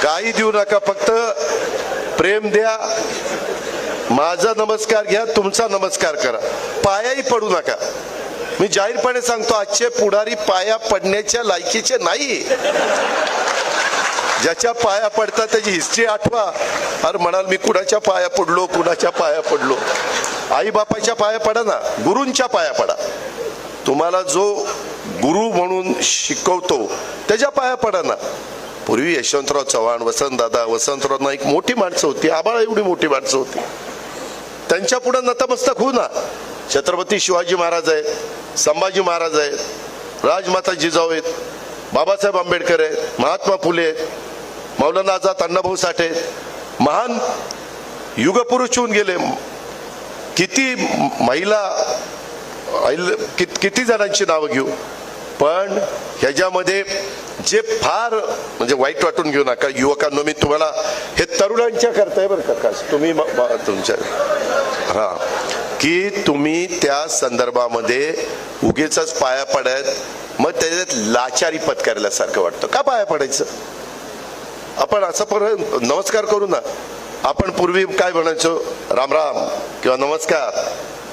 काही देऊ नका, फक्त प्रेम द्या, माझा नमस्कार घ्या, तुमचा नमस्कार करा, पायाही पडू नका. मी जाहीरपणे सांगतो, आजचे पुढारी पाया पडण्याच्या लायकीचे नाही. ज्याच्या पाया पडतात त्याची हिस्ट्री आठवा. अरे म्हणाल मी कुणाच्या पाया पडलो, कुणाच्या पाया पडलो. आई बापाच्या पाया पडा ना, गुरूंच्या पाया पडा. तुम्हाला जो गुरु म्हणून शिकवतो त्याच्या पाया पडा ना. पूर्वी यशवंतराव चव्हाण, वसंतराव नाईक मोठी माणसं होती, आबाळा एवढी मोठी माणसं होती. त्यांच्या पुढे नतमस्तक होऊ ना. छत्रपती शिवाजी महाराज आहेत, संभाजी महाराज आहेत, राजमाता जिजाऊ आहेत, बाबासाहेब आंबेडकर आहेत, महात्मा फुले आहेत, मौलाना आझाद अण्णाभाऊ साठे आहेत. महान युगपुरुष होऊन गेले. किती महिला, किती जणांची नावं घेऊ. पण ह्याच्यामध्ये जे फार म्हणजे वाईट वाटून घेऊ नका युवकांनो. मी तुम्हाला हे तरुणांच्या करताय बरं का, तुम्ही तुमच्या हा की तुम्ही त्या संदर्भामध्ये उगीच पाया पडत, मग त्याच्यात लाचारी पत्करल्यासारखं वाटतं. का पाया पडायचं? आपण असं नमस्कार करू ना. आपण पूर्वी काय म्हणायचो, राम राम किंवा नमस्कार.